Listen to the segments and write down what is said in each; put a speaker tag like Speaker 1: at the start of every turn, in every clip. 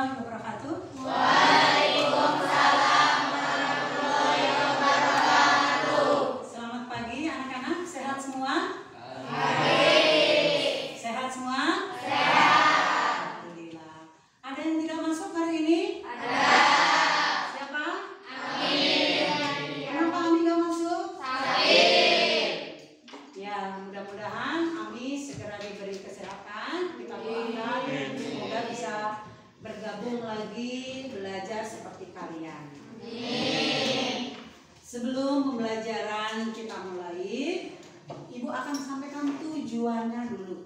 Speaker 1: warahmatullahi wabarakatuh.
Speaker 2: Waalaikumsalam warahmatullahi wabarakatuh.
Speaker 1: Selamat pagi anak-anak, sehat semua?
Speaker 2: Baik.
Speaker 1: Sehat semua?
Speaker 2: Sehat.
Speaker 1: Alhamdulillah. Ada yang tidak masuk hari ini?
Speaker 2: Ada.
Speaker 1: Siapa?
Speaker 2: Amin.
Speaker 1: Kenapa Ami gak masuk?
Speaker 2: Sakit.
Speaker 1: Ya, mudah-mudahan Ami segera diberi kesehatan. Kita doakan semoga bisa bergabung lagi belajar seperti kalian.
Speaker 2: Amin.
Speaker 1: Sebelum pembelajaran kita mulai, Ibu akan sampaikan tujuannya dulu.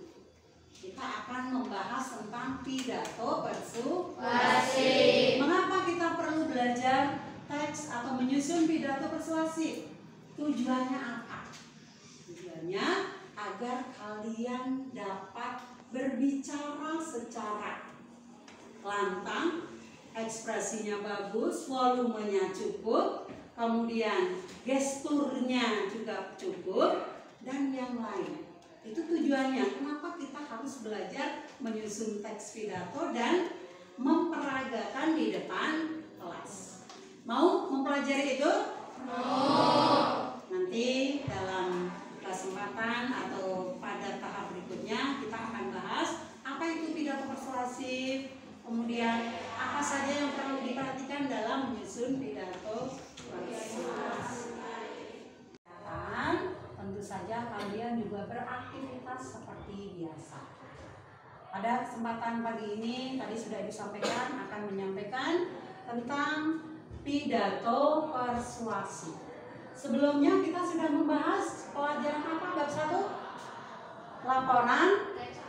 Speaker 1: Kita akan membahas tentang pidato persuasif. Mengapa kita perlu belajar teks atau menyusun pidato persuasif? Tujuannya apa? Tujuannya agar kalian dapat berbicara secara lantang, ekspresinya bagus, volumenya cukup, kemudian gesturnya juga cukup, dan yang lain. Itu tujuannya. Kenapa kita harus belajar menyusun teks pidato dan memperagakan di depan kelas? Mau mempelajari itu?
Speaker 2: Mau.
Speaker 1: Nanti dalam kesempatan atau pada tahap berikutnya kita akan bahas apa itu pidato persuasif, kemudian apa saja yang perlu diperhatikan dalam menyusun pidato persuasif. Dan tentu saja kalian juga beraktivitas seperti biasa. Pada kesempatan pagi ini tadi sudah disampaikan akan menyampaikan tentang pidato persuasif. Sebelumnya kita sudah membahas pelajaran apa bab 1? Laporan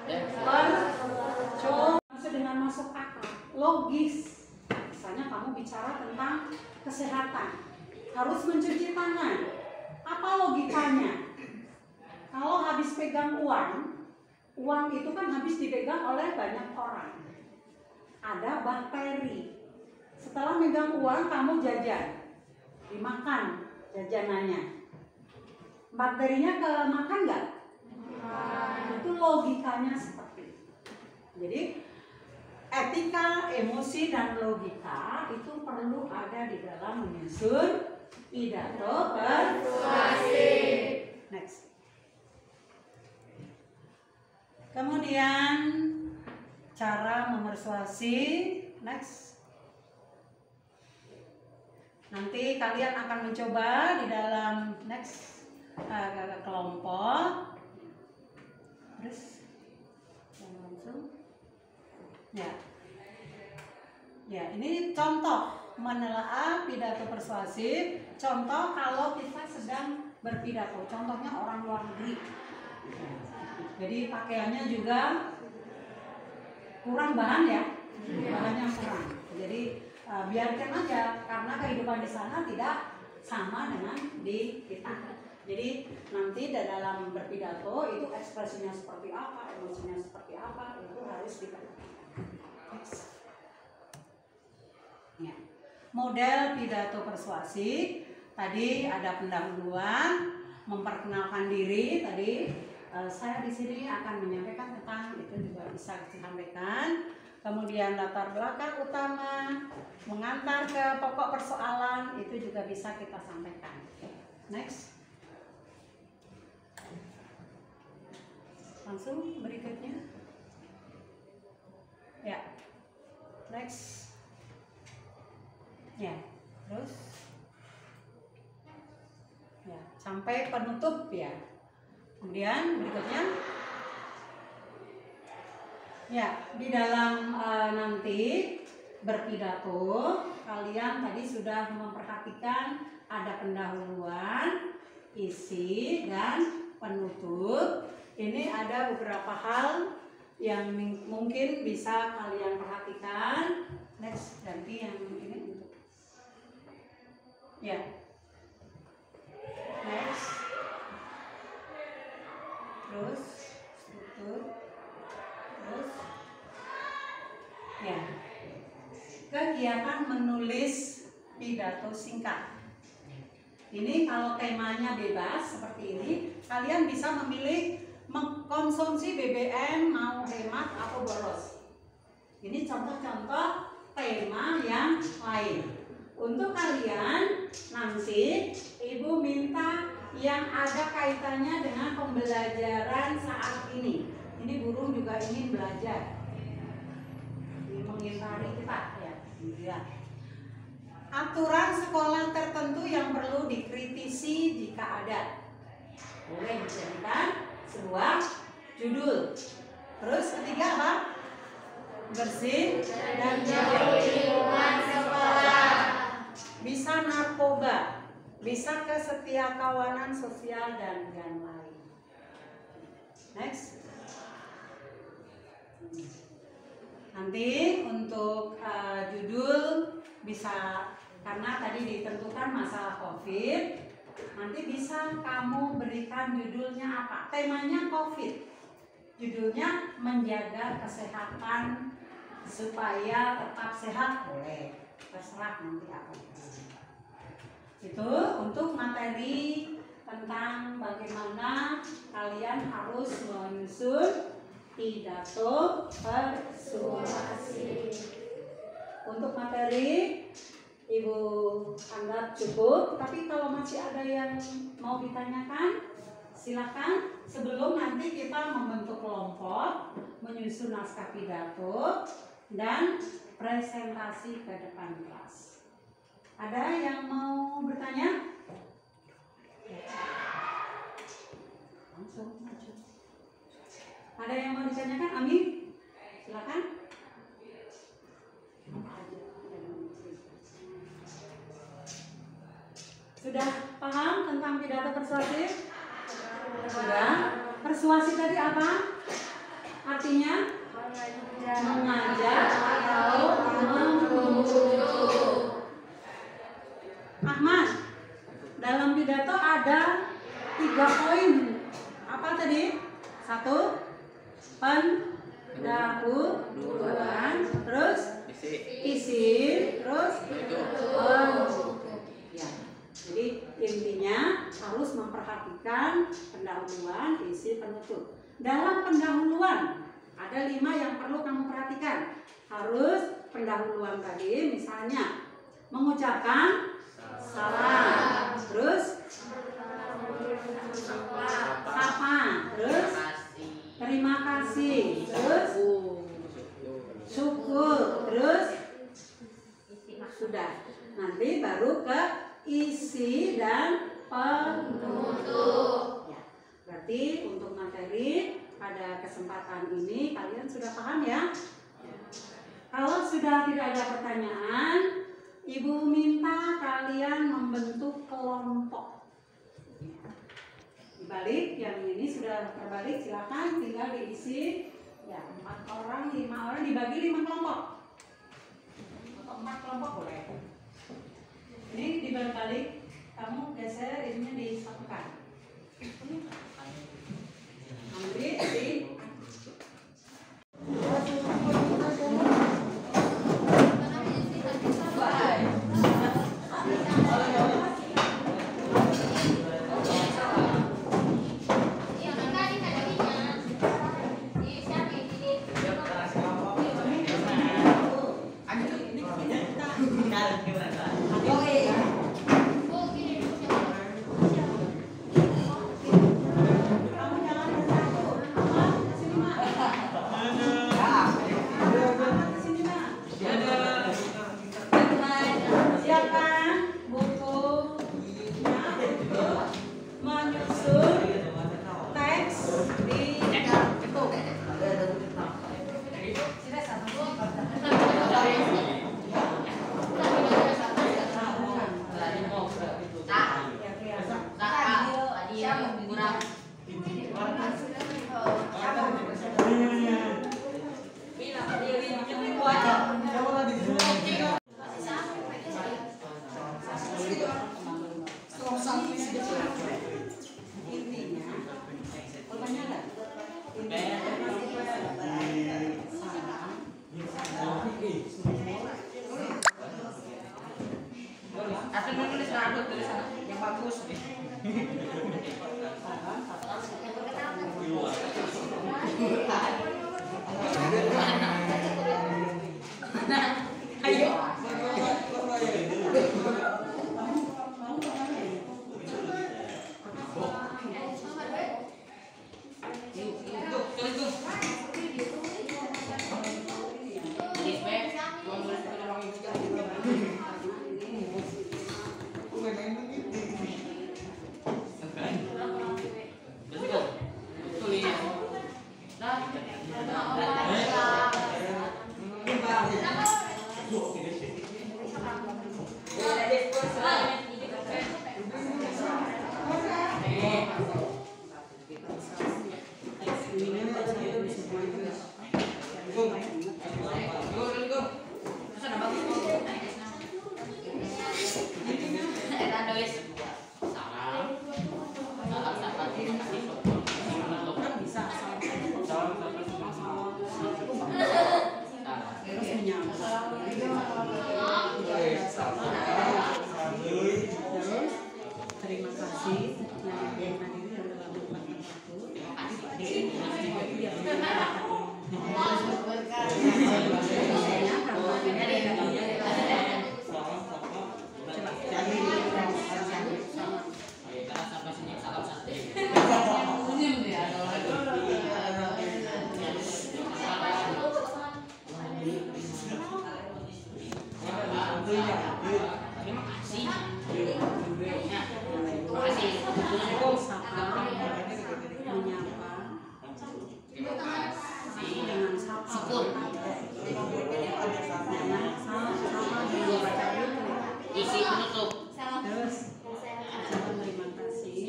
Speaker 1: percobaan dengan masuk akal, logis. Misalnya kamu bicara tentang kesehatan, harus mencuci tangan. Apa logikanya? Kalau habis pegang uang itu kan habis dipegang oleh banyak orang. Ada bakteri. Setelah megang uang kamu jajan, dimakan jajanannya. Bakterinya kemakan nggak? Itu logikanya seperti itu. Jadi etika, emosi, dan logika itu perlu ada di dalam menyusun pidato persuasif. Next. Kemudian cara memersuasi. Next. Nanti kalian akan mencoba di dalam next kelompok. Terus langsung. Ya, ini contoh menelaah pidato persuasif. Contoh kalau kita sedang berpidato. Contohnya orang luar negeri. Jadi pakaiannya juga kurang bahan ya, bahannya kurang. Jadi biarkan aja karena kehidupan di sana tidak sama dengan di kita. Jadi nanti dalam berpidato itu ekspresinya seperti apa, emosinya seperti apa, itu harus diperhatikan. Ya. Model pidato persuasif tadi ada pendahuluan, memperkenalkan diri tadi. Saya di sini akan menyampaikan tentang itu juga bisa disampaikan. Kemudian latar belakang utama, mengantar ke pokok persoalan itu juga bisa kita sampaikan. Next. Langsung berikutnya. Ya. Next. Ya, terus. Ya, sampai penutup ya. Kemudian berikutnya. Ya, di dalam nanti berpidato, kalian tadi sudah memperhatikan ada pendahuluan, isi, dan penutup. Ini ada beberapa hal yang mungkin bisa kalian perhatikan. Next, ganti yang ini untuk. Ya. Next. Terus struktur. Terus. Ya. Kegiatan menulis pidato singkat. Ini kalau temanya bebas seperti ini, kalian bisa memilih mengkonsumsi BBM mau hemat atau boros. Ini contoh-contoh tema yang lain. Untuk kalian nanti Ibu minta yang ada kaitannya dengan pembelajaran saat ini. Ini burung juga ingin belajar, mengingkari kita ya. Aturan sekolah tertentu yang perlu dikritisi jika ada. Boleh dijadikan sebuah judul. Terus ketiga apa? Bersih dan jauh lingkungan sekolah. Bisa narkoba, bisa kesetiakawanan sosial dan yang lain. Next. Nanti untuk judul bisa, karena tadi ditentukan masalah COVID, nanti bisa kamu berikan judulnya apa? Temanya COVID, judulnya menjaga kesehatan supaya tetap sehat, boleh, terserah nanti apa. Itu untuk materi tentang bagaimana kalian harus menyusun pidato persuasi. Untuk materi Ibu anggap cukup, tapi kalau masih ada yang mau ditanyakan silakan sebelum nanti kita membentuk kelompok, menyusun naskah pidato dan presentasi ke depan kelas. Ada yang mau bertanya? Langsung maju. Ada yang mau ditanyakan? Amin? Silakan. Sudah paham tentang pidato persuasif? Sudah. Persuasi tadi apa? Artinya mengajak atau membujuk. Ahmad, dalam pidato ada 3 poin. Apa tadi? 1, pendahuluan, terus isi, terus penutup. Ya. Jadi intinya harus memperhatikan pendahuluan, isi, penutup. Dalam pendahuluan ada 5 yang perlu kamu perhatikan. Harus pendahuluan tadi, misalnya mengucapkan salam, terus sapa, terus terima kasih, terus syukur, terus sudah. Nanti baru ke isi dan penutup. Ya, berarti untuk materi pada kesempatan ini kalian sudah paham ya? Kalau sudah tidak ada pertanyaan, Ibu minta kalian membentuk kelompok. Dibalik, yang ini sudah terbalik, silakan tinggal diisi. Ya, 4 orang, 5 orang dibagi 5 kelompok. Atau 4 kelompok boleh. Ini dibalik, kamu geser ininya disatukan. Ambil di intinya Kan bisa terus menyapa. Terus terima kasih yang hadir dan telah meluangkan
Speaker 2: Isi penutup.
Speaker 1: Terus terima kasih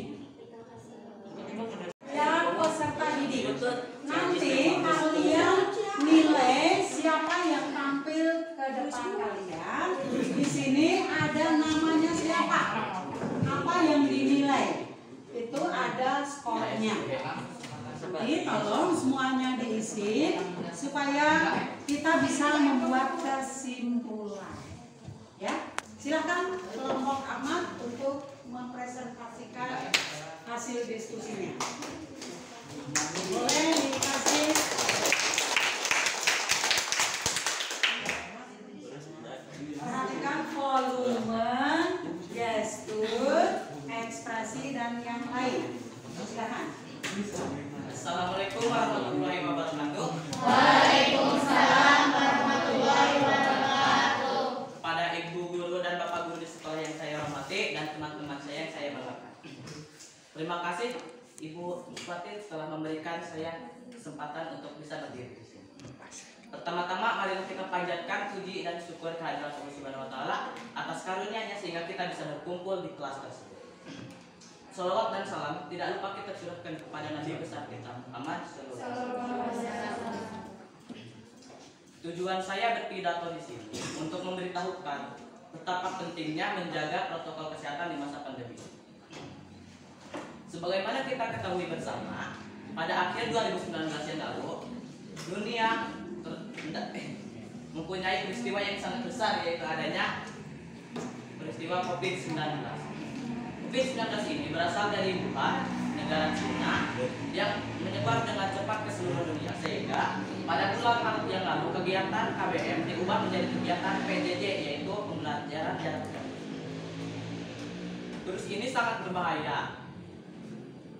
Speaker 1: yang peserta didik. Nanti kalian nilai siapa yang tampil ke depan kalian. Di sini ada namanya siapa, apa yang dinilai, itu ada skornya. Jadi tolong semuanya diisi supaya kita bisa membuat kesimpulan. Ya, silakan kelompok Ahmad untuk mempresentasikan hasil diskusinya. Boleh dikasih. Perhatikan volume, gestur, ekspresi dan yang lain. Silakan.
Speaker 3: Assalamualaikum warahmatullahi wabarakatuh.
Speaker 2: Waalaikumsalam warahmatullahi wabarakatuh.
Speaker 3: Pada ibu guru dan bapak guru di sekolah yang saya hormati dan teman-teman saya yang saya banggakan. Terima kasih Ibu Bupati telah memberikan saya kesempatan untuk bisa berdiri di sini. Pertama-tama marilah kita panjatkan puji dan syukur kehadirat Allah Subhanahu wa taala atas karunia-Nya sehingga kita bisa berkumpul di kelas tersebut. Salawat dan salam tidak lupa kita curahkan kepada Nabi besar kita Muhammad sallallahu alaihi wasallam. Tujuan saya berpidato di sini untuk memberitahukan betapa pentingnya menjaga protokol kesehatan di masa pandemi. Sebagaimana kita ketahui bersama, pada akhir 2019 yang lalu, dunia mempunyai peristiwa yang sangat besar, yaitu adanya peristiwa COVID-19. COVID-19 ini berasal dari Wuhan, negara Cina, yang menyebar dengan cepat ke seluruh dunia, sehingga pada bulan Maret yang lalu kegiatan KBM diubah menjadi kegiatan PJJ, yaitu pembelajaran jarak jauh. Virus ini sangat berbahaya.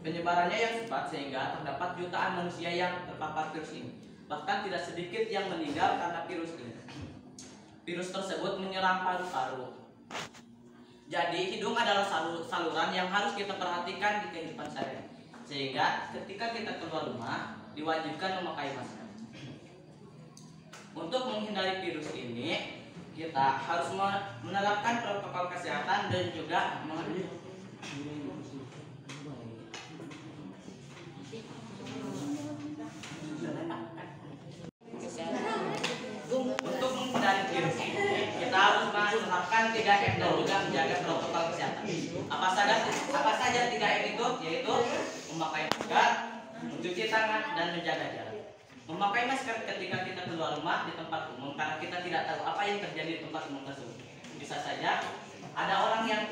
Speaker 3: Penyebarannya yang cepat sehingga terdapat jutaan manusia yang terpapar virus ini. Bahkan tidak sedikit yang meninggal karena virus ini. Virus tersebut menyerang paru-paru. Jadi hidung adalah saluran yang harus kita perhatikan di kehidupan sehari. Sehingga ketika kita keluar rumah diwajibkan memakai masker. Untuk menghindari virus ini, kita harus menerapkan protokol kesehatan dan juga untuk menghindari virus ini, kita harus menerapkan 3M dan juga menjaga protokol kesehatan. Apa saja 3M itu? Yaitu memakai masker, mencuci tangan, dan menjaga jarak. Memakai masker ketika kita keluar rumah di tempat umum karena kita tidak tahu apa yang terjadi di tempat umum tersebut. Bisa saja ada orang yang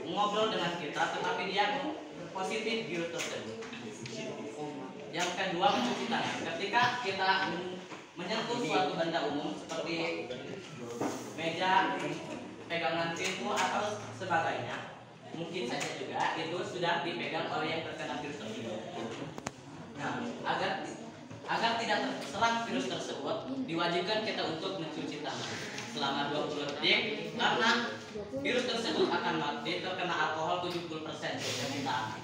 Speaker 3: ngobrol dengan kita tetapi dia positif virus tersebut. Yang kedua, mencuci tangan. Ketika kita menyentuh suatu benda umum seperti meja, pegangan pintu atau sebagainya, mungkin saja juga itu sudah dipegang oleh yang terkena virus tersebut. Nah, agar tidak terserang virus tersebut, diwajibkan kita untuk mencuci tangan selama 20 detik karena virus tersebut akan mati terkena alkohol 70% sehingga kita aman.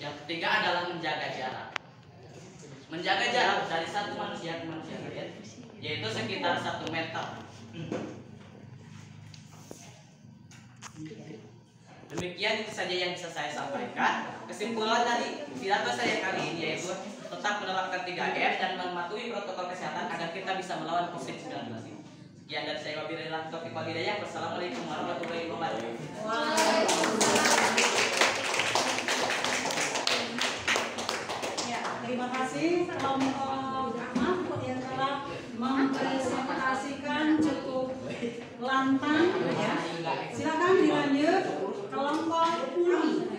Speaker 3: Yang ketiga adalah menjaga jarak. Menjaga jarak dari satu manusia ke manusia lain, yaitu sekitar 1 meter. Demikian itu saja yang bisa saya sampaikan. Kesimpulan dari pidato saya kali ini yaitu tetap menerapkan 3M dan mematuhi protokol kesehatan agar kita bisa melawan COVID-19. Sekian dari saya, wabillahi taufiq wal hidayah. Wassalamualaikum warahmatullahi wabarakatuh.
Speaker 1: Ya, terima kasih kelompok Mahfud yang telah mempresentasikan cukup lantang ya. Silakan dilanjut kelompok Uni.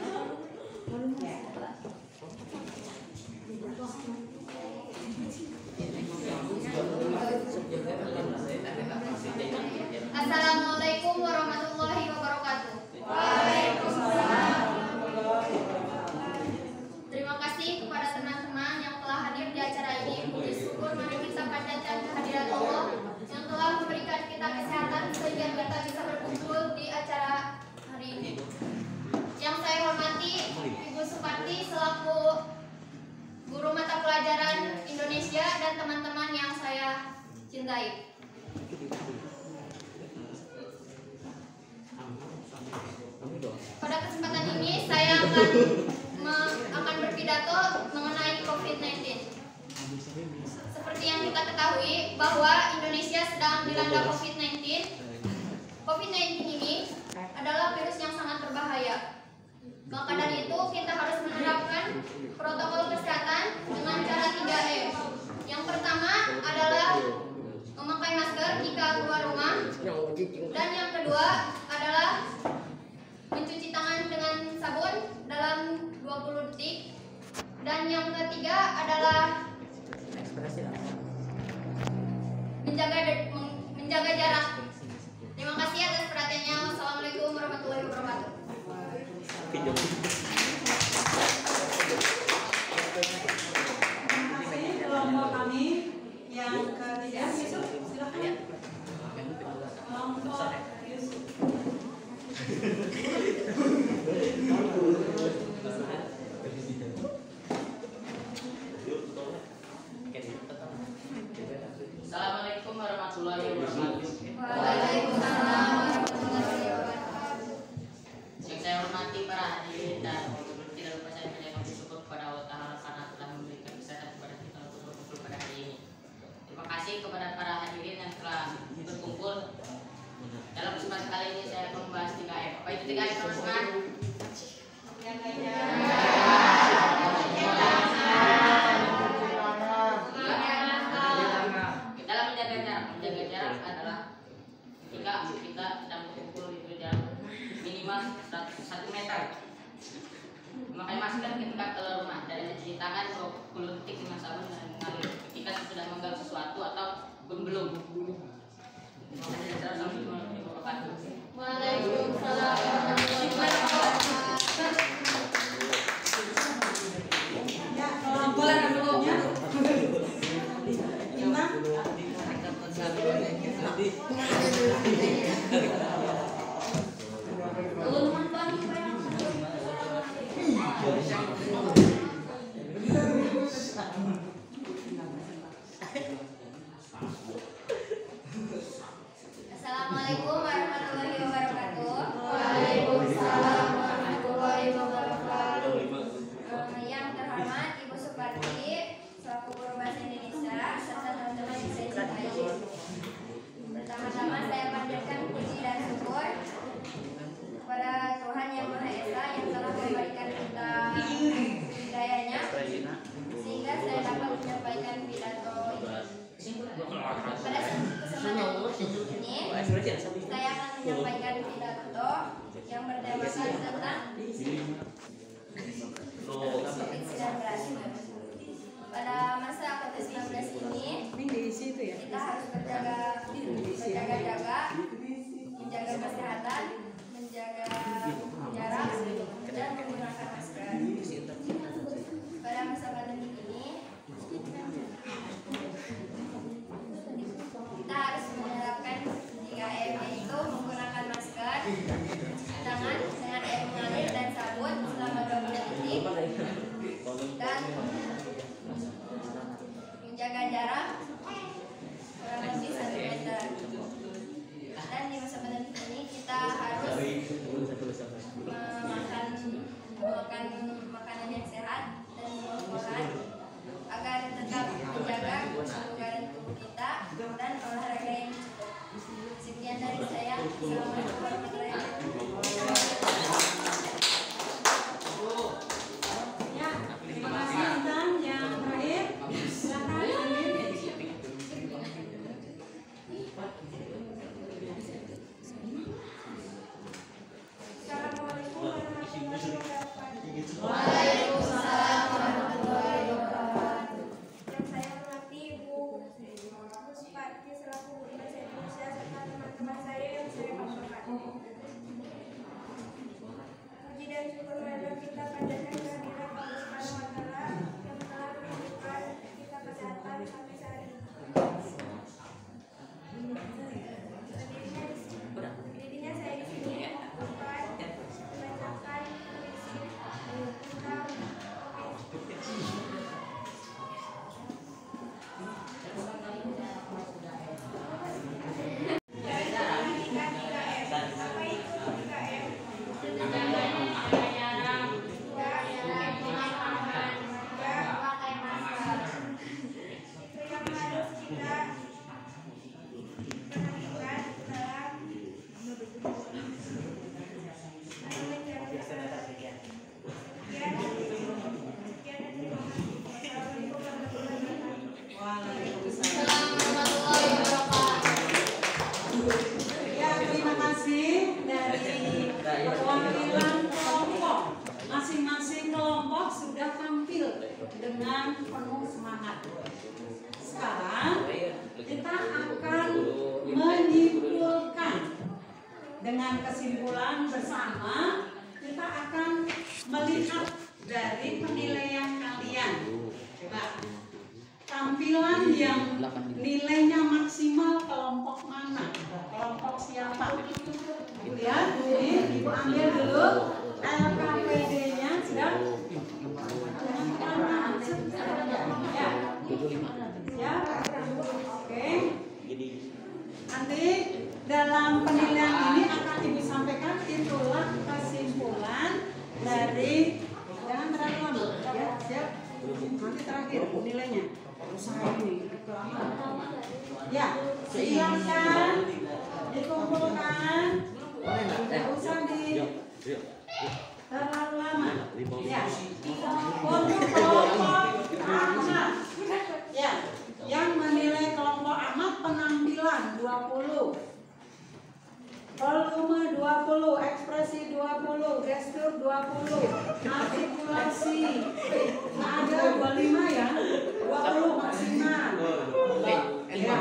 Speaker 4: Assalamualaikum warahmatullahi wabarakatuh. Terima kasih kepada teman-teman yang telah hadir di acara ini. Puji syukur mari kita panjatkan kehadiran Allah yang telah memberikan kita kesehatan sehingga kita bisa berkumpul di acara hari ini. Yang saya hormati Ibu Suparti selaku guru mata pelajaran Indonesia dan teman-teman yang saya cintai. Pada kesempatan ini saya akan berpidato mengenai COVID-19. Seperti yang kita ketahui bahwa Indonesia sedang dilanda COVID-19. COVID-19 ini adalah virus yang sangat berbahaya. Maka dari itu kita harus menerapkan protokol kesehatan dengan cara 3M. Yang pertama adalah memakai masker jika keluar rumah. Dan yang kedua adalah mencuci tangan dengan sabun dalam 20 detik. Dan yang ketiga adalah menjaga jarak. Terima kasih atas perhatiannya. Wassalamualaikum warahmatullahi wabarakatuh.
Speaker 1: Terima kasih kelompok kami yang ketiga. Yusuf, silakan. Kelompok Yusuf.
Speaker 2: Assalamualaikum warahmatullahi wabarakatuh.
Speaker 4: Waalaikumsalam warahmatullahi wabarakatuh.
Speaker 2: Yang saya hormati para hadirin dan tidak lupa saya menyampaikan syukur kepada Allah Ta'ala karena telah memberikan kesehatan kepada kita untuk berkumpul pada hari ini. Terima kasih kepada para hadirin yang telah berkumpul. Dalam kesempatan kali ini saya akan membahas 3M. Apa itu 3M teman-teman? Dalam menjaga jarak adalah ketika kita sedang berkumpul itu jarak minimal 1 meter. Memakai masker ketika keluar rumah dan mencuci tangan 20 detik dengan sabun dan mengalir ketika sudah mengganggu sesuatu atau belum.
Speaker 4: Waalaikumsalam warahmatullahi wabarakatuh.
Speaker 1: Ya, kelompok berikutnya. Intan.
Speaker 4: Assalamualaikum warahmatullahi wabarakatuh. Waalaikumsalam warahmatullahi wabarakatuh. Yang terhormat Ibu Suparti selaku guru bahasa Indonesia serta teman-teman yang saya cintai. Pertama-tama saya panjatkan puji dan syukur kepada Tuhan Yang Maha Esa yang telah memberikan kita hidayahnya sehingga saya dapat menyampaikan pidato ini. Pada kesempatan ini saya akan menyampaikan pidato yang bertemakan tentang COVID-19. Pada masa COVID-19 ini kita harus berjaga-jaga, menjaga kesehatan, menjaga jarak, dan menggunakan masker. Pada masa pandemi ini kita harus menerapkan 3M, yaitu menggunakan masker, cuci tangan dengan air mengalir dan sabun selama 20 detik dan olahraga yang cukup. Sekian dari saya. Assalamualaikum warahmatullahi wabarakatuh.
Speaker 1: Ya, terima kasih Intan. Yang terakhir, silakan Amin.
Speaker 5: Assalamualaikum warahmatullahi wabarakatuh.
Speaker 1: Waalaikumsalam warahmatullahi wabarakatuh.
Speaker 5: Yang saya hormati Ibu Suparti selaku Guru Bahasa Indonesia serta teman-teman saya yang saya banggakan. Puji dan syukur marilah kita panjatkan kehadirat Allah Subhanahu wa Ta'ala yang telah menunjukkan kita kesehatan sampai saat ini. Jadinya saya di sini mengumpulkan membacakan puisi tentang
Speaker 1: Waalaikumsalam.
Speaker 4: Warahmatullahi wabarakatuh.
Speaker 1: Ya, terima kasih dari perwakilan kelompok. Masing-masing kelompok sudah tampil dengan penuh semangat. Sekarang kita akan menyimpulkan. Dengan kesimpulan bersama, kita akan melihat dari penilaian kalian. Coba tampilan yang nilainya maksimal kelompok mana? Kelompok siapa? Ya, jadi Ibu ambil dulu LKPD-nya sudah. Ya. Ya. Oke. Nanti dalam penilaian ini akan Ibu sampaikan itulah kesimpulan dari, jangan terlalu lama. Ya, siap. Nanti terakhir nilainya. Usaha ini. Ya, silakan dikumpulkan. Tidak usah di terlalu lama. Ya, untuk kelompok amat. Ya, yang menilai kelompok amat penampilan 20. Volume 20, ekspresi 20, gestur 20, artikulasi. Nah, ada 25 ya, 20 maksimal. Ya.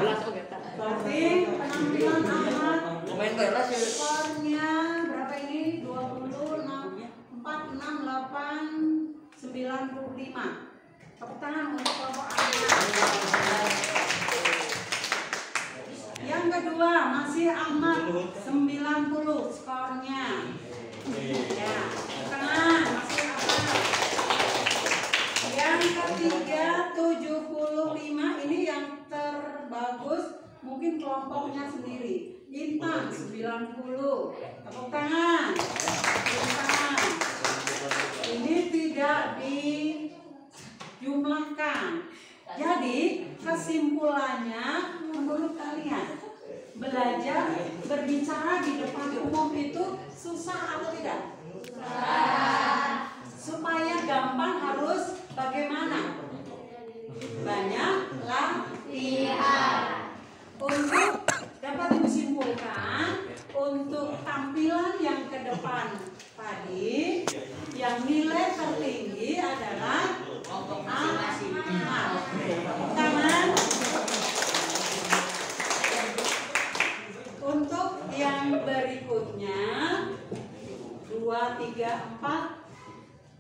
Speaker 1: Berarti penampilan amat. Skornya berapa ini? 20, 4, 6, 8, 95. Tepuk tangan untuk kelompok amat. Yang kedua masih Ahmad 90 skornya. Ya, tengah masih Ahmad. Yang ketiga 75 ini yang terbagus mungkin kelompoknya sendiri. Intan 90. Tepuk tangan. Tepuk tangan. Ini tidak dijumlahkan. Jadi kesimpulannya menurut kalian belajar berbicara di depan umum itu susah atau tidak? Supaya gampang harus bagaimana? Banyak latihan. Untuk dapat disimpulkan untuk tampilan yang ke depan tadi, yang nilai tertinggi adalah Ahmad. Tangan. Untuk yang berikutnya 2, 3, 4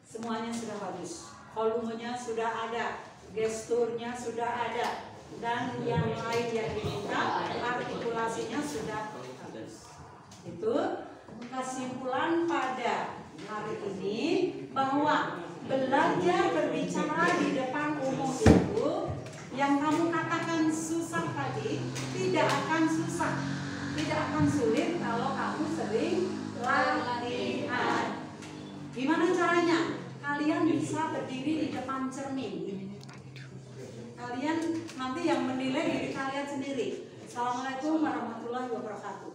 Speaker 1: semuanya sudah bagus. Volumenya sudah ada, gesturnya sudah ada, dan yang lain yang diminta artikulasinya sudah bagus. Itu kesimpulan pada hari ini bahwa belajar berbicara di depan umum itu yang kamu katakan susah tadi tidak akan susah, tidak akan sulit kalau kamu sering latihan. Gimana caranya? Kalian bisa berdiri di depan cermin. Kalian nanti yang menilai diri kalian sendiri. Assalamualaikum warahmatullahi wabarakatuh.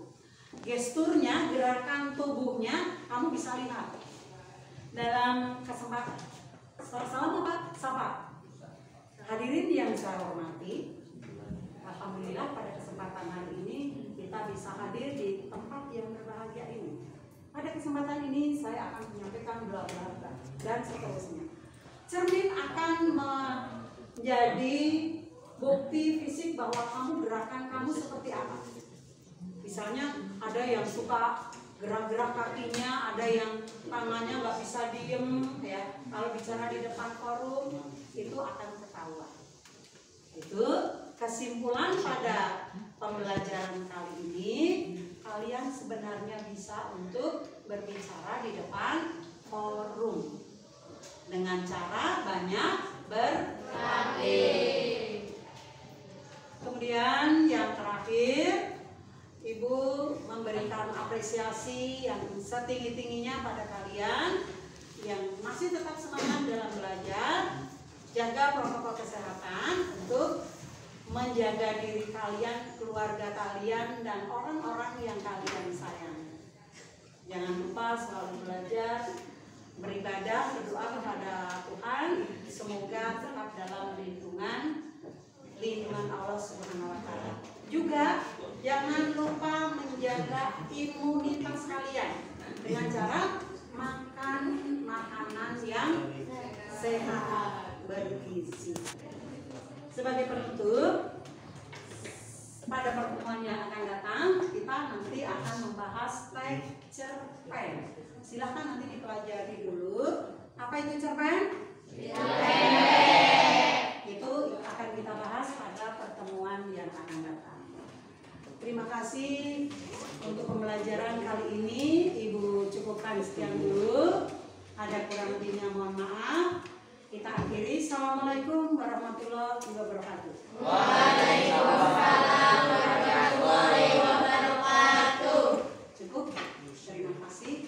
Speaker 1: Gesturnya, gerakan tubuhnya kamu bisa lihat. Dalam kesempatan salam apa? Sapa. Hadirin yang saya hormati, alhamdulillah pada kesempatan hari ini kita bisa hadir di tempat yang berbahagia ini. Pada kesempatan ini saya akan menyampaikan bla bla bla dan seterusnya. Cermin akan menjadi bukti fisik bahwa gerakan kamu seperti apa. Misalnya ada yang suka gerak-gerak kakinya, ada yang tangannya nggak bisa diem ya. Kalau bicara di depan forum itu akan ketahuan. Itu kesimpulan pada pembelajaran kali ini. Kalian sebenarnya bisa untuk berbicara di depan forum dengan cara banyak berlatih. Kemudian yang terakhir, Ibu memberikan apresiasi yang setinggi-tingginya pada kalian yang masih tetap semangat dalam belajar. Jaga protokol kesehatan untuk menjaga diri kalian, keluarga kalian, dan orang-orang yang kalian sayangi. Jangan lupa selalu belajar, beribadah, berdoa kepada Tuhan. Semoga tetap dalam lindungan Allah Subhanahu wa Ta'ala. Juga jangan lupa menjaga imunitas kalian dengan cara makan makanan yang sehat, bergizi. Sebagai penutup, pada pertemuan yang akan datang kita nanti akan membahas cerpen. Silahkan nanti dipelajari dulu. Apa itu cerpen? Itu akan kita bahas pada pertemuan yang akan datang. Terima kasih untuk pembelajaran kali ini. Ibu cukupkan sekian dulu. Ada kurang lebihnya mohon maaf. Kita akhiri. Assalamualaikum warahmatullahi wabarakatuh. Waalaikumsalam warahmatullahi wabarakatuh. Cukup. Terima kasih.